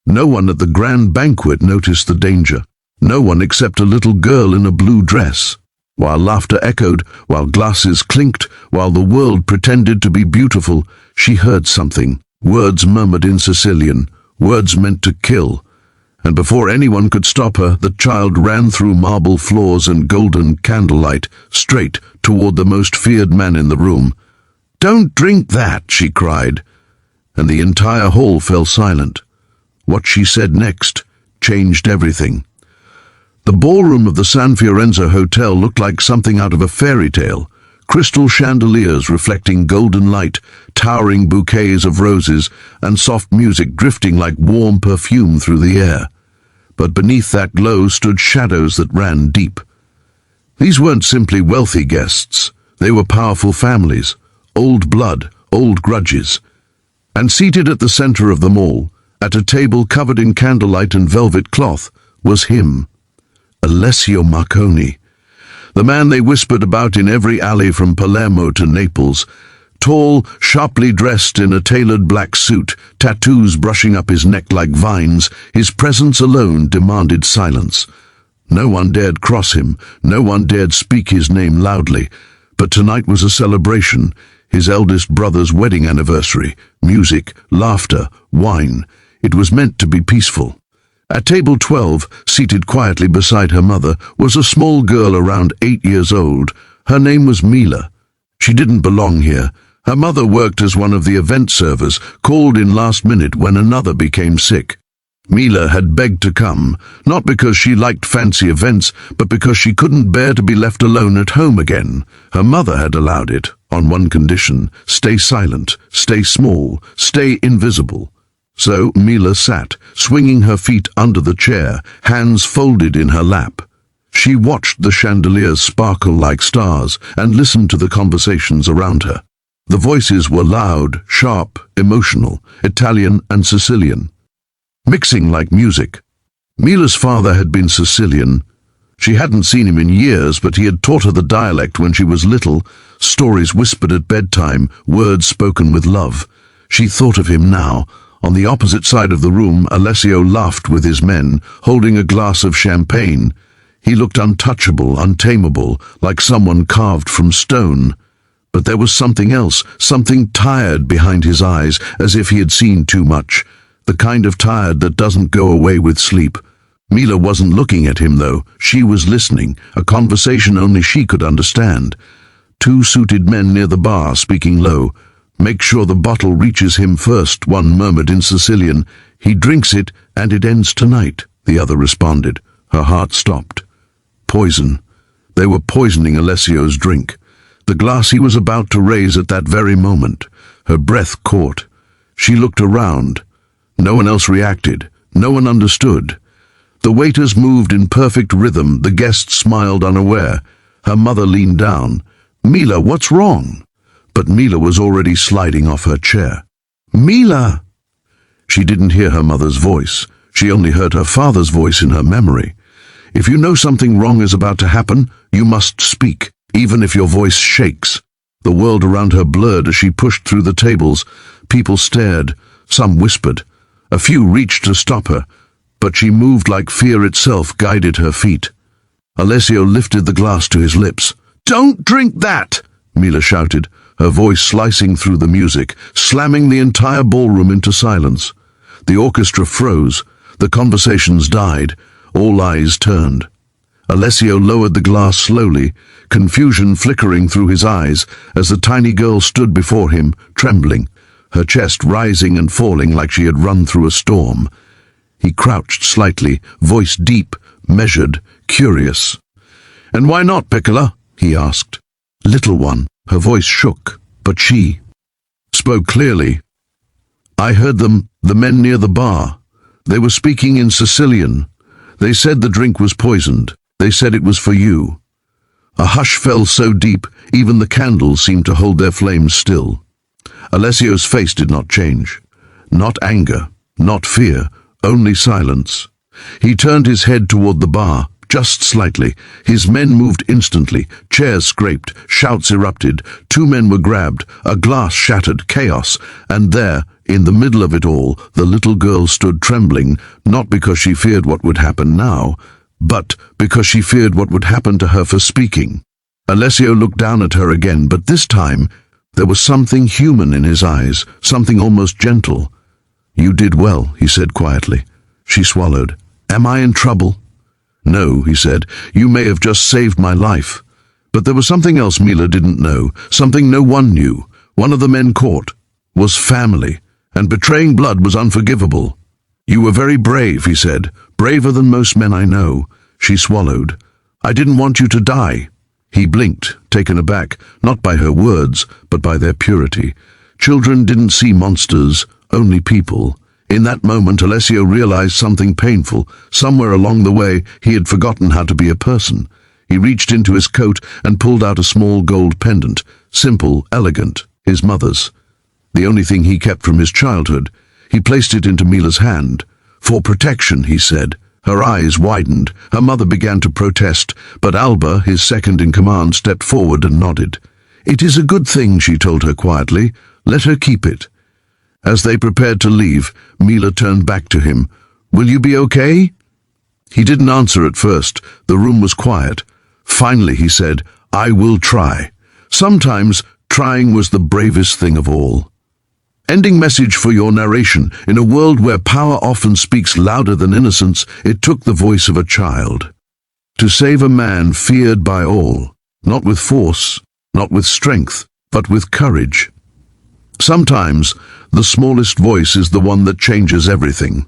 No one at the grand banquet noticed the danger. No one except a little girl in a blue dress. While laughter echoed, while glasses clinked, while the world pretended to be beautiful, she heard something. Words murmured in Sicilian, words meant to kill. And before anyone could stop her, the child ran through marble floors and golden candlelight, straight toward the most feared man in the room. "Don't drink that," she cried, and the entire hall fell silent. What she said next changed everything. The ballroom of the San Fiorenzo Hotel looked like something out of a fairy tale. Crystal chandeliers reflecting golden light, towering bouquets of roses, and soft music drifting like warm perfume through the air. But beneath that glow stood shadows that ran deep. These weren't simply wealthy guests. They were powerful families, old blood, old grudges. And seated at the center of them all, at a table covered in candlelight and velvet cloth, was him, Alessio Marconi, the man they whispered about in every alley from Palermo to Naples. Tall, sharply dressed in a tailored black suit, tattoos brushing up his neck like vines, his presence alone demanded silence. No one dared cross him, no one dared speak his name loudly. But tonight was a celebration, his eldest brother's wedding anniversary. Music, laughter, wine. It was meant to be peaceful. At table 12, seated quietly beside her mother, was a small girl around 8 years old. Her name was Mila. She didn't belong here. Her mother worked as one of the event servers, called in last minute when another became sick. Mila had begged to come, not because she liked fancy events, but because she couldn't bear to be left alone at home again. Her mother had allowed it, on one condition: stay silent, stay small, stay invisible. So Mila sat, swinging her feet under the chair, hands folded in her lap. She watched the chandeliers sparkle like stars and listened to the conversations around her. The voices were loud, sharp, emotional, Italian and Sicilian, mixing like music. Mila's father had been Sicilian. She hadn't seen him in years, but he had taught her the dialect when she was little, stories whispered at bedtime, words spoken with love. She thought of him now. On the opposite side of the room, Alessio laughed with his men, holding a glass of champagne. He looked untouchable, untamable, like someone carved from stone. But there was something else, something tired behind his eyes, as if he had seen too much. The kind of tired that doesn't go away with sleep. Mila wasn't looking at him, though. She was listening, a conversation only she could understand. Two suited men near the bar, speaking low. "Make sure the bottle reaches him first," one murmured in Sicilian. "He drinks it, and it ends tonight," the other responded. Her heart stopped. Poison. They were poisoning Alessio's drink. The glass he was about to raise at that very moment. Her breath caught. She looked around. No one else reacted. No one understood. The waiters moved in perfect rhythm. The guests smiled unaware. Her mother leaned down. "Mila, what's wrong?" But Mila was already sliding off her chair. "Mila!" She didn't hear her mother's voice. She only heard her father's voice in her memory. "If you know something wrong is about to happen, you must speak, even if your voice shakes." The world around her blurred as she pushed through the tables. People stared. Some whispered. A few reached to stop her, but she moved like fear itself guided her feet. Alessio lifted the glass to his lips. "Don't drink that!" Mila shouted, her voice slicing through the music, slamming the entire ballroom into silence. The orchestra froze. The conversations died. All eyes turned. Alessio lowered the glass slowly, confusion flickering through his eyes as the tiny girl stood before him, trembling, her chest rising and falling like she had run through a storm. He crouched slightly, voice deep, measured, curious. "And why not, Piccola?" he asked. "Little one." Her voice shook, but she spoke clearly. "I heard them, the men near the bar. They were speaking in Sicilian. They said the drink was poisoned. They said it was for you." A hush fell so deep, even the candles seemed to hold their flames still. Alessio's face did not change. Not anger, not fear, only silence. He turned his head toward the bar, just slightly. His men moved instantly. Chairs scraped, shouts erupted. Two men were grabbed, a glass shattered, chaos. And there, in the middle of it all, the little girl stood trembling, not because she feared what would happen now, but because she feared what would happen to her for speaking. Alessio looked down at her again, but this time there was something human in his eyes, something almost gentle. "You did well," he said quietly. She swallowed. "Am I in trouble?" "No," he said. "You may have just saved my life." But there was something else Mila didn't know, something no one knew. One of the men caught was family, and betraying blood was unforgivable. "You were very brave," he said. "Braver than most men I know." She swallowed. "I didn't want you to die." He blinked, taken aback, not by her words, but by their purity. Children didn't see monsters, only people. In that moment, Alessio realized something painful. Somewhere along the way, he had forgotten how to be a person. He reached into his coat and pulled out a small gold pendant, simple, elegant, his mother's. The only thing he kept from his childhood. He placed it into Mila's hand. "For protection," he said. Her eyes widened. Her mother began to protest, but Alba, his second in command, stepped forward and nodded. "It is a good thing," she told her quietly. "Let her keep it." As they prepared to leave, Mila turned back to him. "Will you be okay?" He didn't answer at first. The room was quiet. Finally, he said, "I will try." Sometimes trying was the bravest thing of all. Ending message for your narration. In a world where power often speaks louder than innocence, it took the voice of a child. To save a man feared by all, not with force, not with strength, but with courage. Sometimes, the smallest voice is the one that changes everything.